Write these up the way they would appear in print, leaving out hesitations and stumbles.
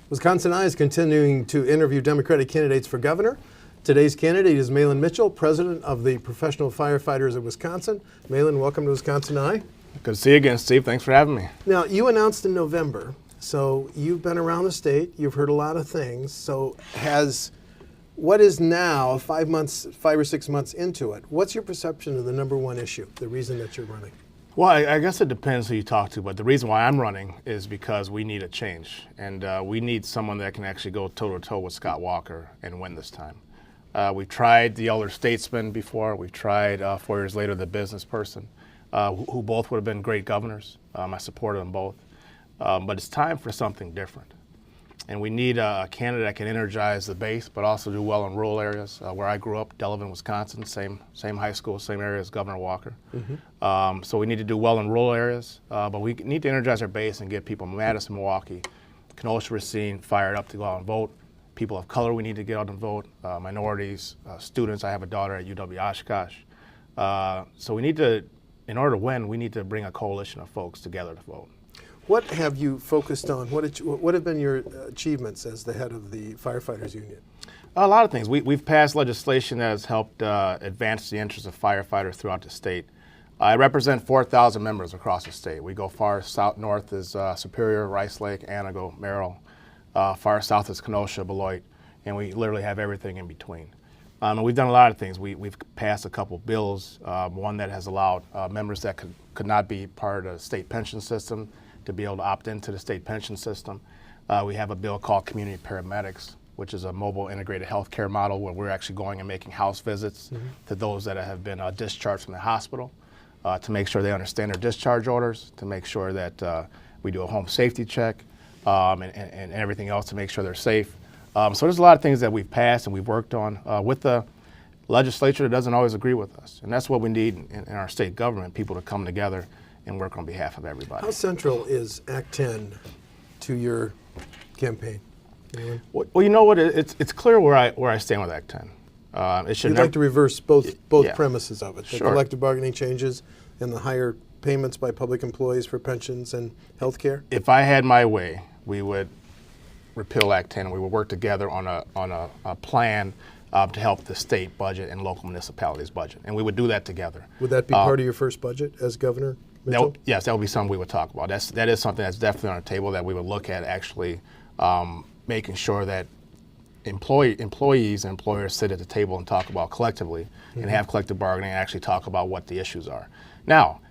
Wisconsin Eye is continuing to interview Democratic candidates for governor. Today's candidate is Mahlon Mitchell, president of the Professional Firefighters of Wisconsin. Mahlon, welcome to Wisconsin Eye. Good to see you again, Steve. Thanks for having me. Now, you announced in November, so you've been around the state, you've heard a lot of things. So what is now 5 or 6 months into it, what's your perception of the number one issue, the reason that you're running? Well, I guess it depends who you talk to, but the reason why I'm running is because we need a change, and we need someone that can actually go toe-to-toe with Scott Walker and win this time. We've tried the elder statesman before. We've tried 4 years later the business person, who both would have been great governors. I supported them both. But it's time for something different. And we need a candidate that can energize the base, but also do well in rural areas. Where I grew up, Delavan, Wisconsin, same high school, same area as Governor Walker. Mm-hmm. So we need to do well in rural areas, but we need to energize our base and get people in Madison, Milwaukee, Kenosha, Racine fired up to go out and vote. People of color we need to get out and vote, minorities, students. I have a daughter at UW-Oshkosh. So we need to, in order to win, we need to bring a coalition of folks together to vote. What have you focused on? What have been your achievements as the head of the Firefighters Union? A lot of things. We've passed legislation that has helped advance the interests of firefighters throughout the state. I represent 4,000 members across the state. We go far north is Superior, Rice Lake, Antigo, Merrill. Far south is Kenosha, Beloit, and we literally have everything in between. And we've done a lot of things. We've passed a couple bills, one that has allowed members that could not be part of the state pension system to be able to opt into the state pension system. We have a bill called Community Paramedics, which is a mobile integrated healthcare model where we're actually going and making house visits to those that have been discharged from the hospital to make sure they understand their discharge orders, to make sure that we do a home safety check and everything else to make sure they're safe. So there's a lot of things that we've passed and we've worked on with the legislature that doesn't always agree with us. And that's what we need in our state government, people to come together and work on behalf of everybody. How central is Act 10 to your campaign? Well, you know what? It's clear where I stand with Act 10. You'd like to reverse both premises of it, the Sure. collective bargaining changes and the higher payments by public employees for pensions and health care? If I had my way, we would repeal Act 10 and we would work together on a plan to help the state budget and local municipalities budget. And we would do that together. Would that be part of your first budget as governor? Yes, that would be something we would talk about. That is something that's definitely on the table that we would look at actually making sure that employees and employers sit at the table and talk about collectively and have collective bargaining and actually talk about what the issues are. Now,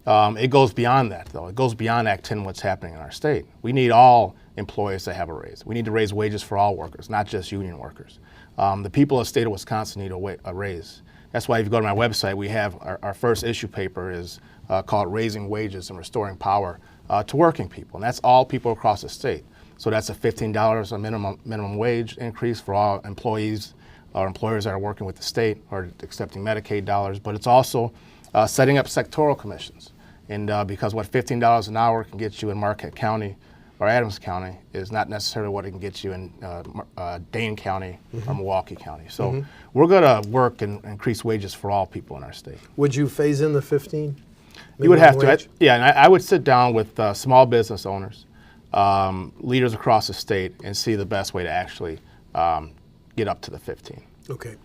it goes beyond that, though. It goes beyond Act 10, what's happening in our state. We need all employees to have a raise. We need to raise wages for all workers, not just union workers. The people of the state of Wisconsin need a raise. That's why if you go to my website, we have our first issue paper is called Raising Wages and Restoring Power to Working People. And that's all people across the state. So that's a $15 a minimum wage increase for all employees or employers that are working with the state or accepting Medicaid dollars. But it's also setting up sectoral commissions. And because what $15 an hour can get you in Marquette County or Adams County is not necessarily what it can get you in Dane County or Milwaukee County. So we're going to work and increase wages for all people in our state. Would you phase in the 15? You would have to. And I would sit down with small business owners, leaders across the state, and see the best way to actually get up to the 15. Okay.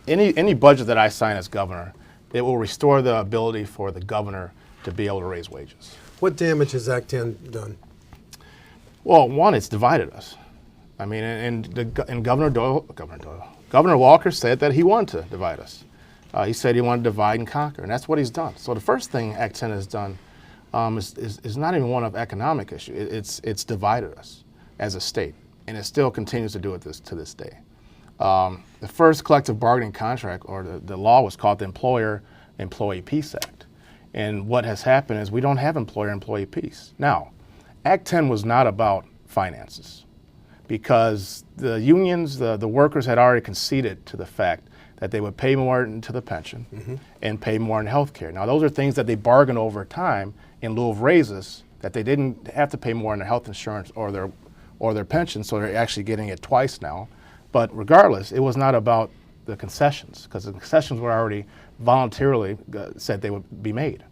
Any budget that I sign as governor, it will restore the ability for the governor to be able to raise wages. What damage has Act 10 done? Well, one, it's divided us. I mean, and Governor Walker said that he wanted to divide us. He said he wanted to divide and conquer, and that's what he's done. So the first thing Act 10 has done is not even one of economic issue. It's divided us as a state, and it still continues to do it to this day. The first collective bargaining contract, or the law, was called the Employer-Employee Peace Act. And what has happened is we don't have employer-employee peace. Now, Act 10 was not about finances because the unions, the workers had already conceded to the fact that they would pay more into the pension and pay more in health care. Now, those are things that they bargained over time in lieu of raises, that they didn't have to pay more in their health insurance or their pension, so they're actually getting it twice now. But regardless, it was not about the concessions, because the concessions were already voluntarily said they would be made.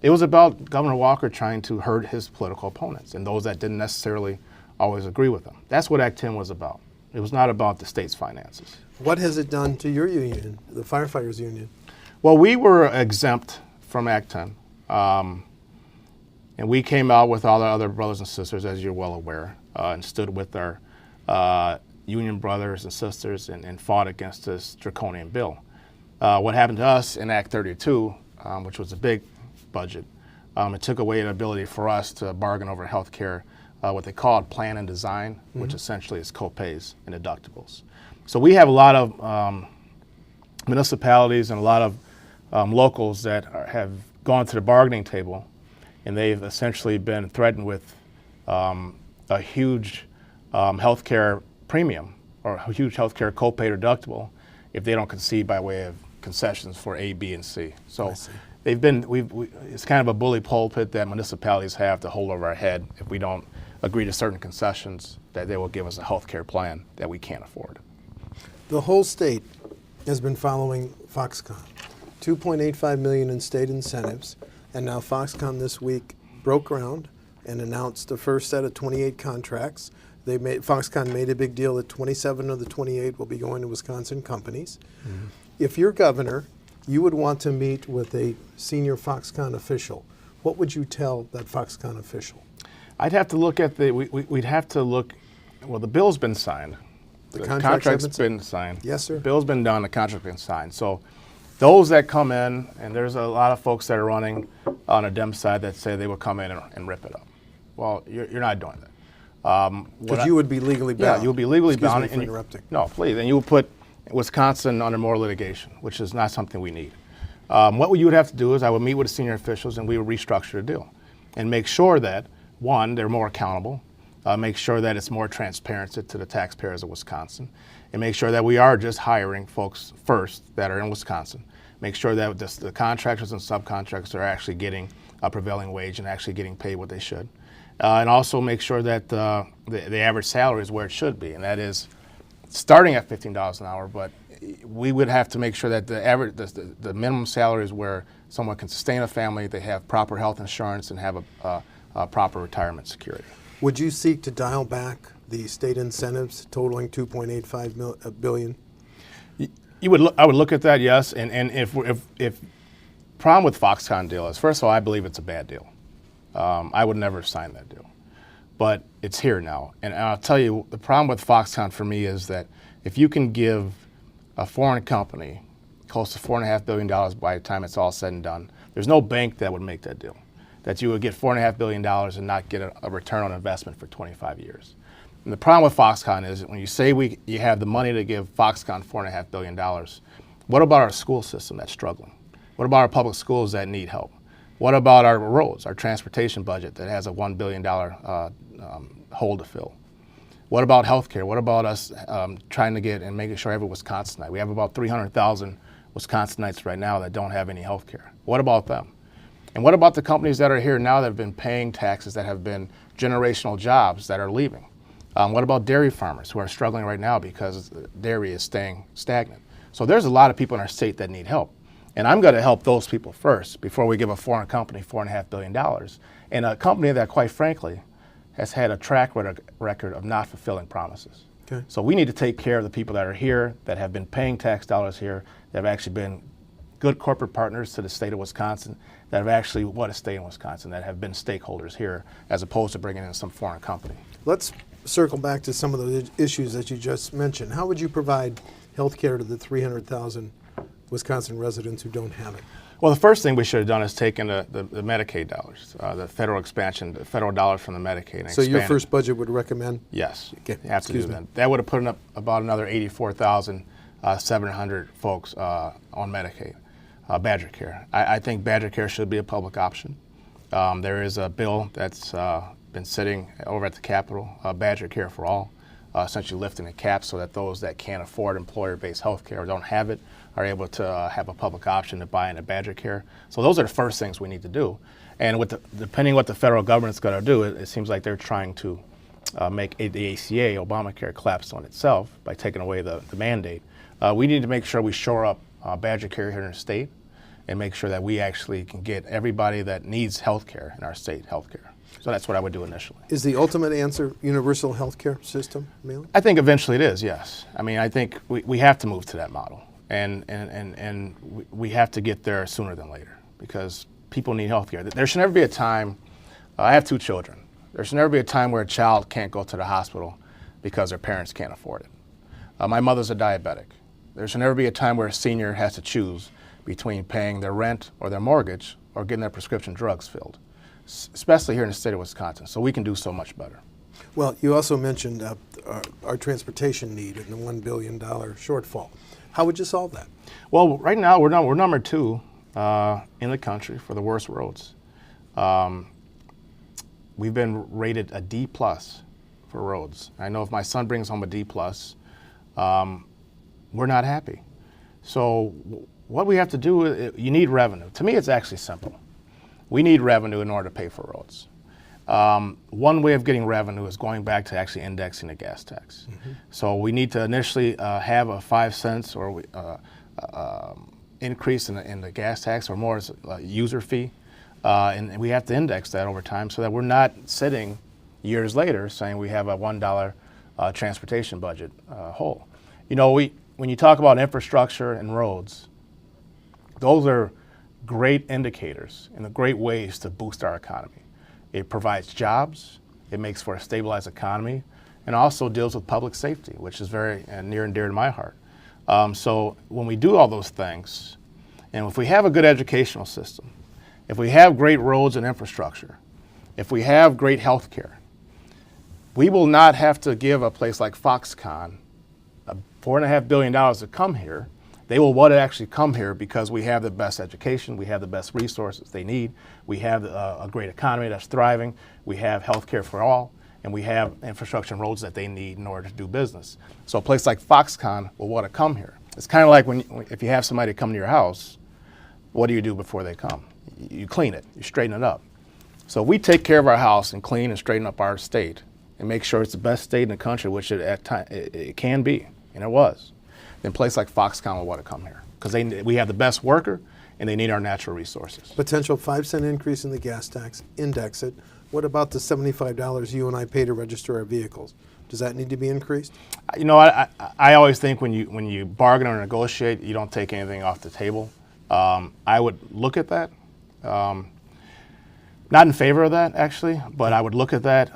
It was about Governor Walker trying to hurt his political opponents and those that didn't necessarily always agree with them. That's what Act 10 was about. It was not about the state's finances. What has it done to your union, the firefighters union? Well, we were exempt from Act 10. And we came out with all our other brothers and sisters, as you're well aware, and stood with our union brothers and sisters and fought against this draconian bill. What happened to us in Act 32, which was a big budget, it took away the ability for us to bargain over health care, what they called plan and design, which essentially is co-pays and deductibles. So we have a lot of municipalities and a lot of locals that have gone to the bargaining table, and they've essentially been threatened with a huge healthcare premium or a huge healthcare copay deductible if they don't concede by way of concessions for A, B, and C. So they've been, it's kind of a bully pulpit that municipalities have to hold over our head if we don't agree to certain concessions, that they will give us a healthcare plan that we can't afford. The whole state has been following Foxconn. $2.85 million in state incentives, and now Foxconn this week broke ground and announced the first set of 28 contracts. Foxconn made a big deal that 27 of the 28 will be going to Wisconsin companies. If you're governor, you would want to meet with a senior Foxconn official. What would you tell that Foxconn official? I'd have to look at we'd have to look, well, the bill's been signed. The contract's been signed. Yes, sir. The bill's been done, the contract's been signed. So those that come in, and there's a lot of folks that are running on a Dem side that say they will come in and rip it up. Well, you're not doing that. Because you would be legally bound. Yeah, you would be legally bound. Excuse me for interrupting. No, please. And you would put Wisconsin under more litigation, which is not something we need. What you would have to do is I would meet with the senior officials and we would restructure the deal and make sure that, one, they're more accountable, make sure that it's more transparent to the taxpayers of Wisconsin, and make sure that we are just hiring folks first that are in Wisconsin. Make sure that the contractors and subcontractors are actually getting a prevailing wage and actually getting paid what they should. And also make sure that the average salary is where it should be, and that is starting at $15 an hour, but we would have to make sure that the minimum salary is where someone can sustain a family, they have proper health insurance, and have a proper retirement security. Would you seek to dial back the state incentives totaling $2.85 billion? I would look at that, yes. And if problem with Foxconn deal is, first of all, I believe it's a bad deal. I would never sign that deal, but it's here now. And I'll tell you, the problem with Foxconn for me is that if you can give a foreign company close to $4.5 billion by the time it's all said and done, there's no bank that would make that deal. That you would get $4.5 billion and not get a return on investment for 25 years. And the problem with Foxconn is when you say you have the money to give Foxconn $4.5 billion, what about our school system that's struggling? What about our public schools that need help? What about our roads, our transportation budget that has a $1 billion hole to fill? What about healthcare? What about us trying to get and making sure every Wisconsinite? We have about 300,000 Wisconsinites right now that don't have any healthcare. What about them? And what about the companies that are here now that have been paying taxes, that have been generational jobs that are leaving? What about dairy farmers who are struggling right now because dairy is staying stagnant? So there's a lot of people in our state that need help. And I'm going to help those people first before we give a foreign company $4.5 billion. And a company that, quite frankly, has had a track record of not fulfilling promises. Okay. So we need to take care of the people that are here, that have been paying tax dollars here, that have actually been good corporate partners to the state of Wisconsin, that have actually want to stay in Wisconsin, that have been stakeholders here, as opposed to bringing in some foreign company. Let's circle back to some of the issues that you just mentioned. How would you provide health care to the 300,000 Wisconsin residents who don't have it? Well, the first thing we should have done is taken the Medicaid dollars, the federal expansion, the federal dollars from the Medicaid. And so your expanded. first budget would recommend? Yes, Okay. you have to do that. That would have put up about another 84,700 folks on Medicaid, Badger Care. I think Badger Care should be a public option. There is a bill that's been sitting over at the Capitol, Badger Care for All, essentially lifting the cap so that those that can't afford employer-based health care or don't have it are able to have a public option to buy into Badger Care. So those are the first things we need to do. And depending what the federal government's going to do, it seems like they're trying to make the ACA, Obamacare, collapse on itself by taking away the mandate. We need to make sure we shore up Badger Care here in the state and make sure that we actually can get everybody that needs health care in our state health care. So that's what I would do initially. Is the ultimate answer universal health care system, Mahlon? I think eventually it is, yes. I mean, I think we have to move to that model. And we have to get there sooner than later because people need health care. There should never be a time, I have 2 children. There should never be a time where a child can't go to the hospital because their parents can't afford it. My mother's a diabetic. There should never be a time where a senior has to choose between paying their rent or their mortgage or getting their prescription drugs filled, especially here in the state of Wisconsin. So we can do so much better. Well, you also mentioned our transportation need and the $1 billion shortfall. How would you solve that? Well, right now we're number 2 in the country for the worst roads. We've been rated a D+ for roads. I know if my son brings home a D+, we're not happy. So what we have to do, you need revenue. To me, it's actually simple. We need revenue in order to pay for roads. One way of getting revenue is going back to actually indexing the gas tax. Mm-hmm. So we need to initially have a 5 cents or increase in the gas tax or more as a user fee. And we have to index that over time so that we're not sitting years later saying we have a $1 transportation budget hole. You know, when you talk about infrastructure and roads, those are great indicators and great ways to boost our economy. It provides jobs, it makes for a stabilized economy, and also deals with public safety, which is very near and dear to my heart. So when we do all those things, and if we have a good educational system, if we have great roads and infrastructure, if we have great health care, we will not have to give a place like Foxconn $4.5 billion to come here. They will want to actually come here because we have the best education, we have the best resources they need, we have a great economy that's thriving, we have health care for all, and we have infrastructure and roads that they need in order to do business. So a place like Foxconn will want to come here. It's kind of like if you have somebody come to your house, what do you do before they come? You clean it, you straighten it up. So if we take care of our house and clean and straighten up our state and make sure it's the best state in the country, which it can be, and it was, then a place like Foxconn will want to come here because we have the best worker and they need our natural resources. Potential 5-cent increase in the gas tax, index it. What about the $75 you and I pay to register our vehicles? Does that need to be increased? You know, I always think when you bargain or negotiate, you don't take anything off the table. I would look at that. Not in favor of that, actually, but I would look at that.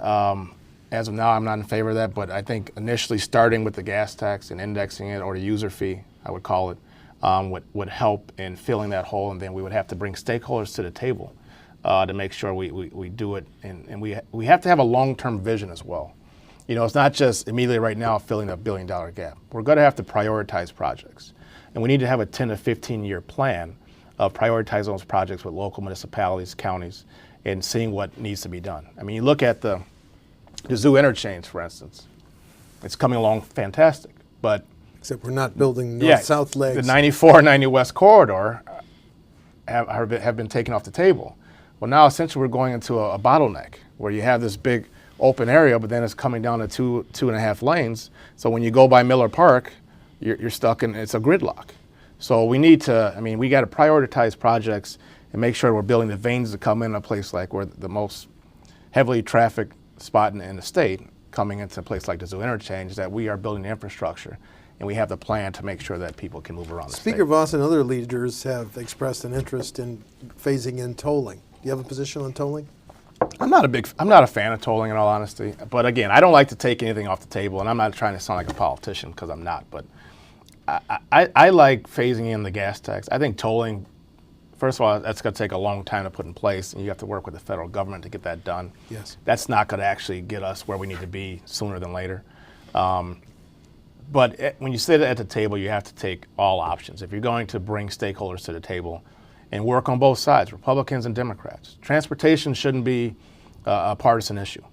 As of now, I'm not in favor of that, but I think initially starting with the gas tax and indexing it, or the user fee, I would call it, would help in filling that hole, and then we would have to bring stakeholders to the table to make sure we do it, and we have to have a long-term vision as well. You know, it's not just immediately right now filling that $1 billion gap. We're going to have to prioritize projects, and we need to have a 10 to 15-year plan of prioritizing those projects with local municipalities, counties, and seeing what needs to be done. I mean, you look at the zoo interchange, for instance. It's coming along fantastic, but except we're not building north-south legs. The 94 90 West corridor have been taken off the table. Well, now essentially we're going into a bottleneck where you have this big open area, but then it's coming down to two and a half lanes. So when you go by Miller Park, you're stuck in, it's a gridlock. So we need to, I mean, we got to prioritize projects and make sure we're building the veins to come in a place like where the most heavily trafficked spot in the state, coming into a place like the zoo interchange, that we are building the infrastructure and we have the plan to make sure that people can move around the state. Speaker Voss and other leaders have expressed an interest in phasing in tolling. Do you have a position on tolling? I'm not a fan of tolling, in all honesty. But again, I don't like to take anything off the table, and I'm not trying to sound like a politician because I'm not. But I like phasing in the gas tax. I think tolling, first of all, that's going to take a long time to put in place, and you have to work with the federal government to get that done. Yes. That's not going to actually get us where we need to be sooner than later. But when you sit at the table, you have to take all options. If you're going to bring stakeholders to the table and work on both sides, Republicans and Democrats, transportation shouldn't be a partisan issue.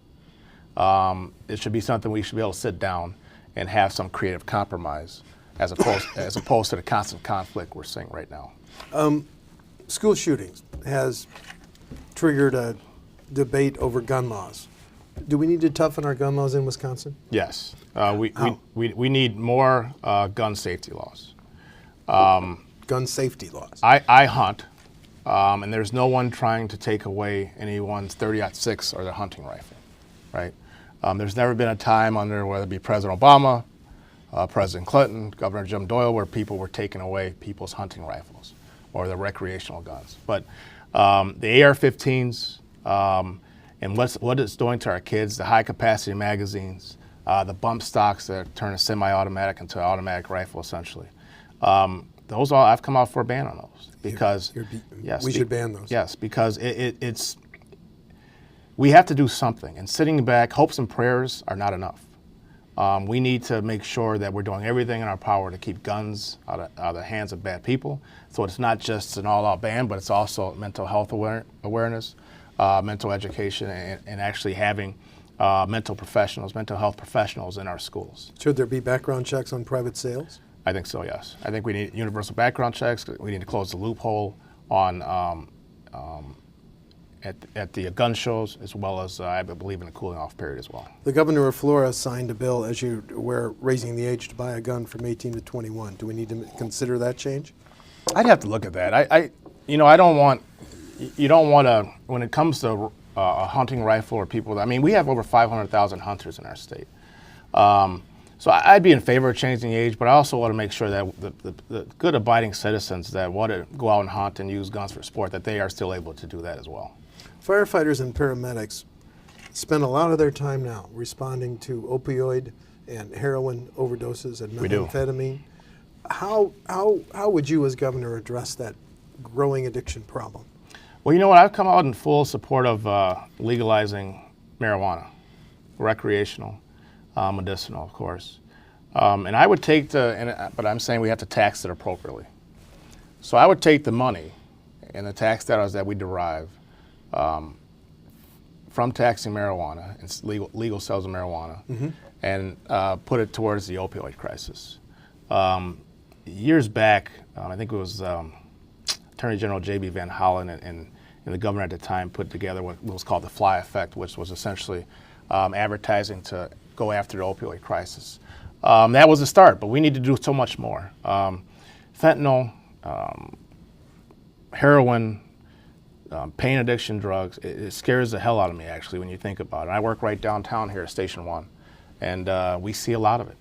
It should be something we should be able to sit down and have some creative compromise as opposed to the constant conflict we're seeing right now. School shootings has triggered a debate over gun laws. Do we need to toughen our gun laws in Wisconsin? Yes. We need more gun safety laws. Gun safety laws. I hunt, and there's no one trying to take away anyone's 30-06 or their hunting rifle, right? There's never been a time under, whether it be President Obama, President Clinton, Governor Jim Doyle, where people were taking away people's hunting rifles or their recreational guns. But the AR-15s and what it's doing to our kids, the high-capacity magazines, the bump stocks that turn a semi-automatic into an automatic rifle, essentially. Those all, I've come out for a ban on those because we should ban those. Yes, because it's we have to do something, and sitting back, hopes and prayers are not enough. We need to make sure that we're doing everything in our power to keep guns out of the hands of bad people. So it's not just an all-out ban, but it's also mental health awareness, mental education, and actually having mental health professionals in our schools. Should there be background checks on private sales? I think so, yes. I think we need universal background checks. We need to close the loophole on at the gun shows, as well as I believe in the cooling off period as well. The governor of Florida signed a bill, as you're aware, raising the age to buy a gun from 18 to 21. Do we need to consider that change? I'd have to look at that. I don't want, you don't want to, when it comes to a hunting rifle or people, I mean, we have over 500,000 hunters in our state. So I'd be in favor of changing the age, but I also want to make sure that the good abiding citizens that want to go out and hunt and use guns for sport, that they are still able to do that as well. Firefighters and paramedics spend a lot of their time now responding to opioid and heroin overdoses and methamphetamine. How would you as governor address that growing addiction problem? Well, you know what? I've come out in full support of legalizing marijuana, recreational, medicinal, of course. And I would take but I'm saying we have to tax it appropriately. So I would take the money and the tax dollars that we derive from taxing marijuana and legal sales of marijuana, and put it towards the opioid crisis. Years back, I think it was Attorney General J.B. Van Hollen and the governor at the time put together what was called the Fly Effect, which was essentially advertising to go after the opioid crisis. That was a start, but we need to do so much more. Fentanyl, heroin, pain addiction drugs, it scares the hell out of me, actually, when you think about it. I work right downtown here at Station 1, and we see a lot of it.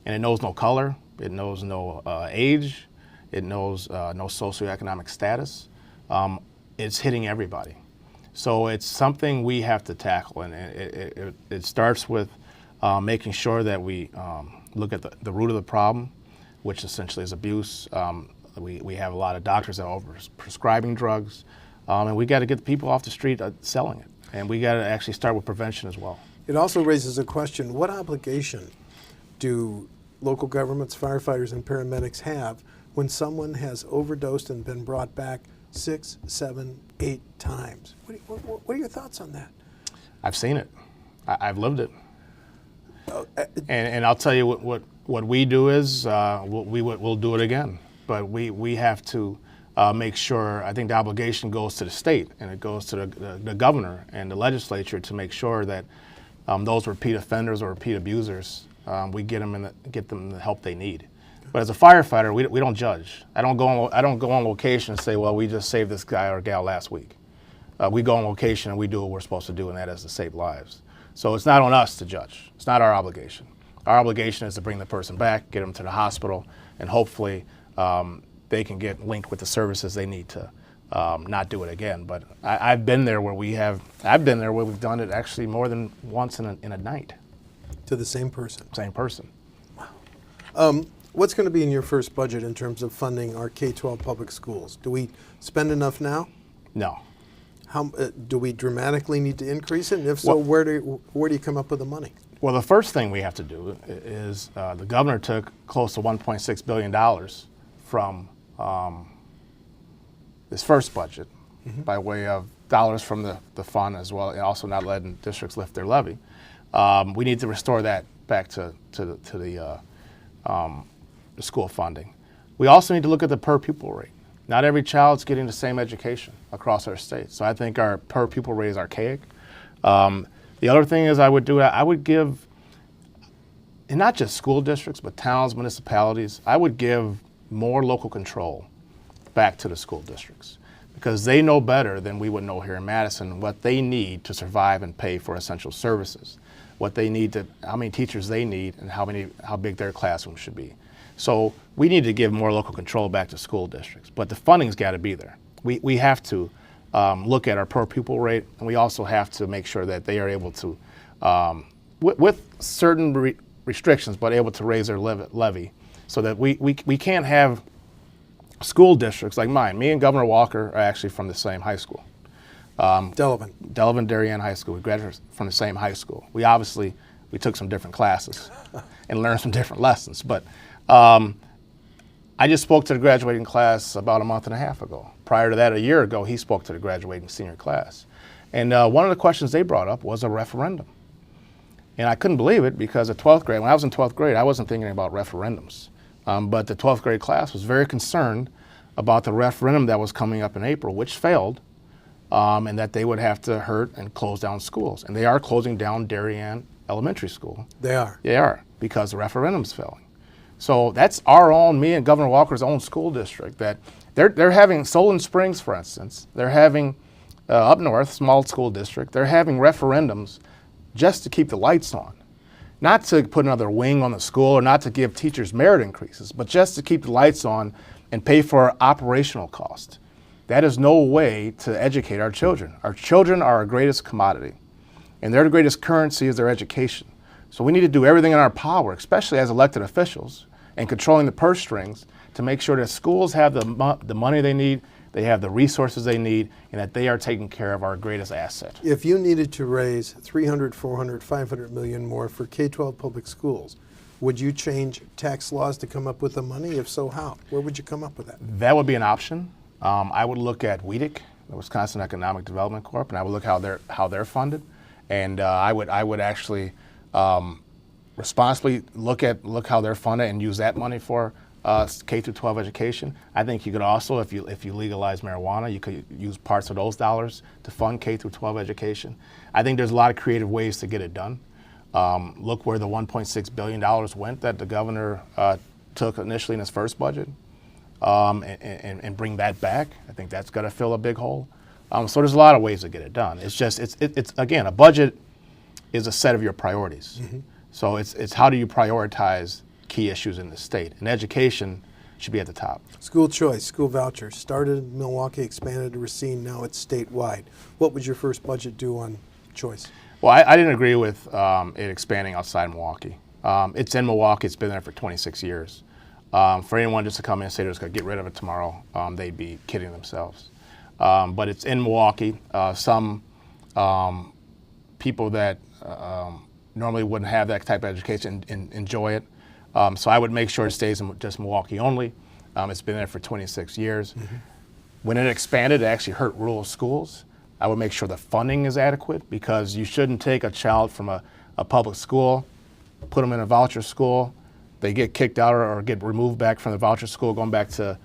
And it knows no color, it knows no age, it knows no socioeconomic status. It's hitting everybody. So it's something we have to tackle, and it starts with making sure that we look at the root of the problem, which essentially is abuse. We have a lot of doctors that are over-prescribing drugs. And we got to get the people off the street selling it. And we got to actually start with prevention as well. It also raises a question, what obligation do local governments, firefighters, and paramedics have when someone has overdosed and been brought back 6, 7, 8 times? What are your thoughts on that? I've seen it. I've lived it. And I'll tell you what we do is we'll do it again. But we have to make sure, I think the obligation goes to the state and it goes to the governor and the legislature to make sure that those repeat offenders or repeat abusers, we get them the help they need. But as a firefighter, we don't judge. I don't go on location and say, well, we just saved this guy or gal last week. We go on location and we do what we're supposed to do, and that is to save lives. So it's not on us to judge. It's not our obligation. Our obligation is to bring the person back, get them to the hospital, and hopefully they can get linked with the services they need to not do it again. But I've been there where we've done it actually more than once in a night. To the same person? Same person. Wow. What's going to be in your first budget in terms of funding our K-12 public schools? Do we spend enough now? No. How do we dramatically need to increase it? And if so, where do you come up with the money? Well, the first thing we have to do is the governor took close to $1.6 billion from this first budget by way of dollars from the fund as well, and also not letting districts lift their levy. We need to restore that back to the school funding. We also need to look at the per pupil rate. Not every child's getting the same education across our state, so I think our per pupil rate is archaic. The other thing is I would give, and not just school districts, but towns, municipalities, I would give more local control back to the school districts. because they know better than we would know here in Madison what they need to survive and pay for essential services, what they need to, how many teachers they need, and how big their classroom should be. So we need to give more local control back to school districts, but the funding's got to be there. We have to look at our per pupil rate, and we also have to make sure that they are able to, with certain restrictions, but able to raise their levy, so that we can't have school districts like mine. Me and Governor Walker are actually from the same high school. Delavan Darien High School. We graduated from the same high school. We took some different classes and learned some different lessons. But I just spoke to the graduating class about a month and a half ago. Prior to that, a year ago, he spoke to the graduating senior class. And one of the questions they brought up was a referendum. And I couldn't believe it, because at 12th grade, when I was in 12th grade, I wasn't thinking about referendums. But the 12th grade class was very concerned about the referendum that was coming up in April, which failed, and that they would have to hurt and close down schools. And they are closing down Darien Elementary School. They are. They are, because the referendum's failing. So that's our own, me and Governor Walker's own school district, that they're having Solon Springs, for instance. They're having, up north, small school district, they're having referendums just to keep the lights on. Not to put another wing on the school, or not to give teachers merit increases, but just to keep the lights on and pay for operational costs. That is no way to educate our children. Our children are our greatest commodity, and their greatest currency is their education. So we need to do everything in our power, especially as elected officials, and controlling the purse strings, to make sure that schools have the money they need, they have the resources they need, and that they are taking care of our greatest asset. If you needed to raise 300, 400, 500 million more for K-12 public schools, would you change tax laws to come up with the money? If so, how? Where would you come up with that? That would be an option. I would look at WEDC, the Wisconsin Economic Development Corp., and I would look how they're funded, and I would actually responsibly look how they're funded and use that money for K through 12 education. I think you could also, if you legalize marijuana, you could use parts of those dollars to fund K through 12 education. I think there's a lot of creative ways to get it done. Look where the $1.6 billion went that the governor took initially in his first budget, and bring that back. I think that's going to fill a big hole. So there's a lot of ways to get it done. It's just, it's again, a budget is a set of your priorities. Mm-hmm. So it's how do you prioritize key issues in the state, and education should be at the top. School choice, school voucher, started in Milwaukee, expanded to Racine, now it's statewide. What would your first budget do on choice? Well, I didn't agree with it expanding outside Milwaukee. It's in Milwaukee, it's been there for 26 years. For anyone just to come in and say they're just going to get rid of it tomorrow, they'd be kidding themselves. But it's in Milwaukee. Some people that normally wouldn't have that type of education and enjoy it. So I would make sure it stays in just Milwaukee only. It's been there for 26 years. Mm-hmm. When it expanded, it actually hurt rural schools. I would make sure the funding is adequate, because you shouldn't take a child from a public school, put them in a voucher school, they get kicked out or get removed back from the voucher school, going back to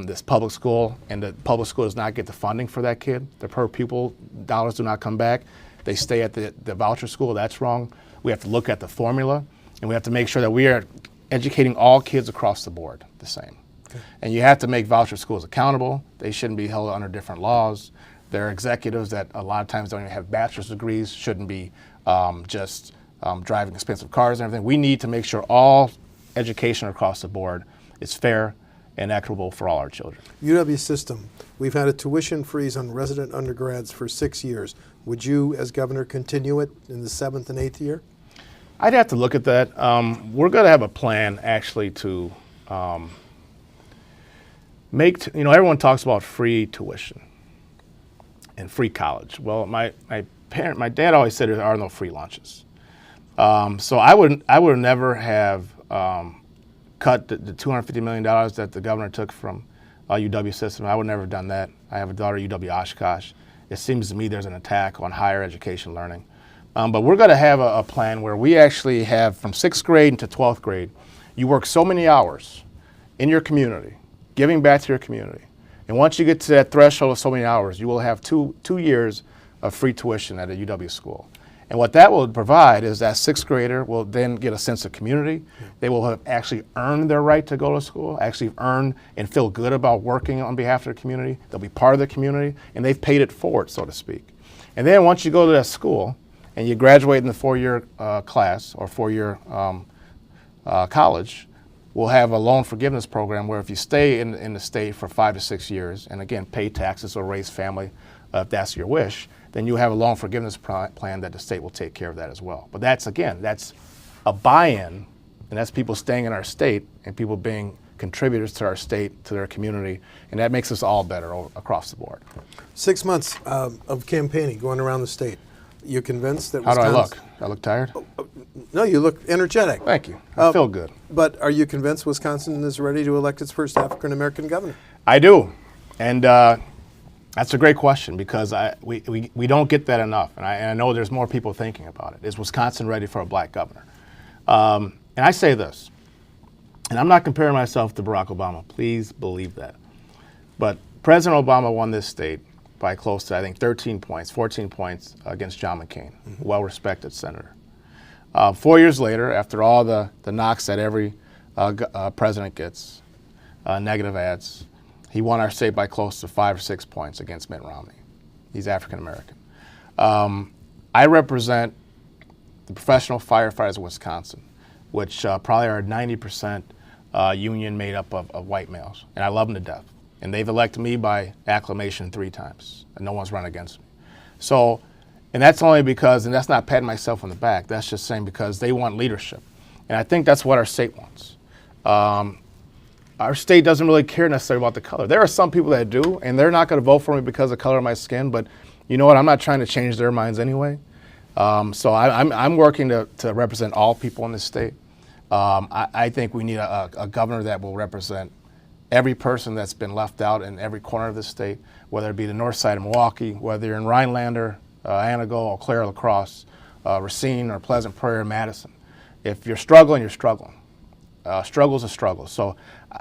this public school, and the public school does not get the funding for that kid. The per pupil dollars do not come back. They stay at the voucher school. That's wrong. We have to look at the formula, and we have to make sure that we are educating all kids across the board the same. Okay. And you have to make voucher schools accountable. They shouldn't be held under different laws. There are executives that a lot of times don't even have bachelor's degrees, shouldn't be just driving expensive cars and everything. We need to make sure all education across the board is fair and equitable for all our children. UW system, we've had a tuition freeze on resident undergrads for 6 years. Would you, as governor, continue it in the 7th and 8th year? I'd have to look at that. We're going to have a plan actually to make, everyone talks about free tuition and free college. Well, my dad always said there are no free lunches. So I would never have cut the $250 million that the governor took from UW system. I would never have done that. I have a daughter at UW Oshkosh. It seems to me there's an attack on higher education learning. But we're going to have a plan where we actually have, from 6th grade to 12th grade, you work so many hours in your community, giving back to your community. And once you get to that threshold of so many hours, you will have two years of free tuition at a UW school. And what that will provide is that sixth grader will then get a sense of community. They will have actually earned their right to go to school, actually earn and feel good about working on behalf of their community. They'll be part of the community, and they've paid it forward, so to speak. And then once you go to that school and you graduate in the four-year class or four-year college, we'll have a loan forgiveness program where if you stay in the state for 5 to 6 years, and again, pay taxes or raise family if that's your wish, then you have a loan forgiveness plan that the state will take care of that as well. But that's a buy-in, and that's people staying in our state and people being contributors to our state, to their community, and that makes us all better across the board. 6 months of campaigning, going around the state. You convinced that How do I Wisconsin... look? I look tired? No, you look energetic. Thank you. I feel good. But are you convinced Wisconsin is ready to elect its first African-American governor? I do. And that's a great question because we don't get that enough. And I know there's more people thinking about it. Is Wisconsin ready for a black governor? And I say this, and I'm not comparing myself to Barack Obama. Please believe that. But President Obama won this state by close to, I think, 13 points, 14 points against John McCain, well-respected senator. 4 years later, after all the knocks that every president gets, negative ads, he won our state by close to 5 or 6 points against Mitt Romney. He's African-American. I represent the professional firefighters of Wisconsin, which probably are 90% union made up of white males, and I love them to death. And they've elected me by acclamation 3 times, and no one's run against me. So, and that's only because, and that's not patting myself on the back, that's just saying because they want leadership. And I think that's what our state wants. Our state doesn't really care necessarily about the color. There are some people that do, and they're not gonna vote for me because of the color of my skin, but you know what, I'm not trying to change their minds anyway. So I'm working to represent all people in this state. I think we need a governor that will represent every person that's been left out in every corner of the state, whether it be the north side of Milwaukee, whether you're in Rhinelander, Anago, Eau Claire, La Crosse, Racine, or Pleasant Prairie, or Madison. If you're struggling, you're struggling. Struggle's a struggle. So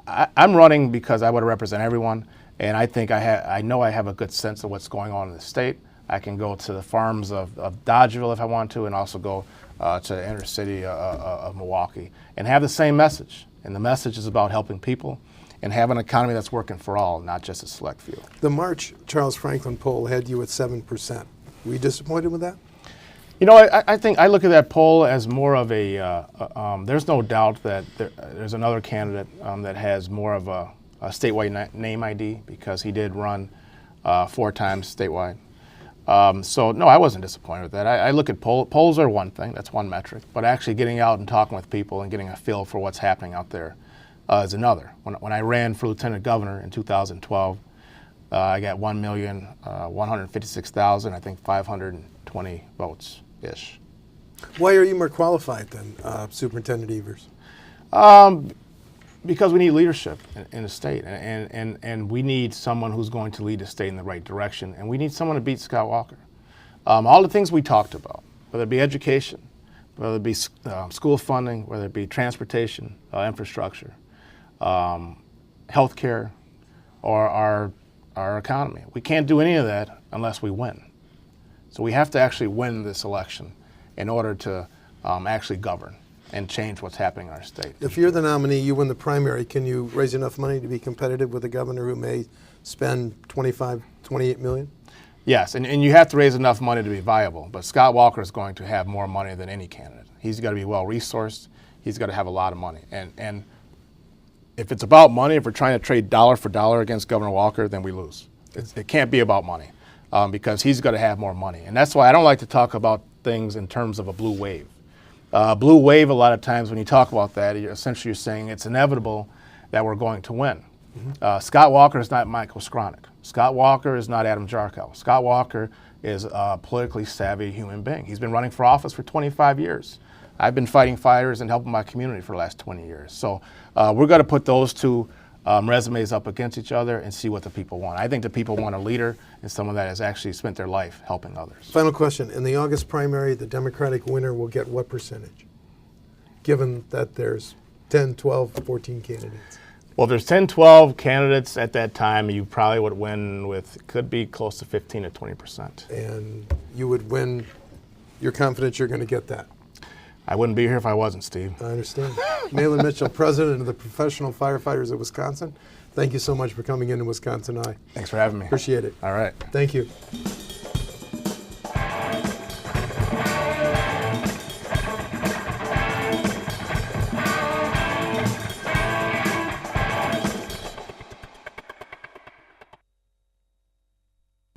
I'm running because I want to represent everyone, and I think I know I have a good sense of what's going on in the state. I can go to the farms of Dodgeville if I want to, and also go to the inner city of Milwaukee, and have the same message. And the message is about helping people and have an economy that's working for all, not just a select few. The March Charles Franklin poll had you at 7%. Were you disappointed with that? You know, I think I look at that poll as more of a, there's no doubt that there's another candidate that has more of a statewide name ID because he did run 4 times statewide. So no, I wasn't disappointed with that. I look at polls are one thing, that's one metric, but actually getting out and talking with people and getting a feel for what's happening out there is another. When I ran for lieutenant governor in 2012, I got 1,156,000, I think 520 votes-ish. Why are you more qualified than Superintendent Evers? Because we need leadership in the state, and we need someone who's going to lead the state in the right direction, and we need someone to beat Scott Walker. All the things we talked about, whether it be education, whether it be school funding, whether it be transportation, infrastructure, healthcare, or our economy. We can't do any of that unless we win. So we have to actually win this election in order to actually govern and change what's happening in our state. If you're the nominee, you win the primary, can you raise enough money to be competitive with a governor who may spend 25, 28 million? Yes, and you have to raise enough money to be viable, but Scott Walker is going to have more money than any candidate. He's got to be well-resourced. He's got to have a lot of money. And if it's about money, if we're trying to trade dollar for dollar against Governor Walker, then we lose. It can't be about money because he's got to have more money. And that's why I don't like to talk about things in terms of a blue wave. Blue wave, a lot of times when you talk about that, you're saying it's inevitable that we're going to win. Scott Walker is not Michael Skronik. Scott Walker is not Adam Jarkel. Scott Walker is a politically savvy human being. He's been running for office for 25 years. I've been fighting fires and helping my community for the last 20 years. So we're going to put those two resumes up against each other and see what the people want. I think the people want a leader and someone that has actually spent their life helping others. Final question. In the August primary, the Democratic winner will get what percentage, given that there's 10, 12, 14 candidates? Well, if there's 10, 12 candidates at that time, you probably would win with, could be close to 15 to 20%. And you would win you're confident you're going to get that. I wouldn't be here if I wasn't, Steve. I understand. Mahlon Mitchell, President of the Professional Firefighters of Wisconsin. Thank you so much for coming into Wisconsin Eye. Thanks for having me. Appreciate it. All right. Thank you.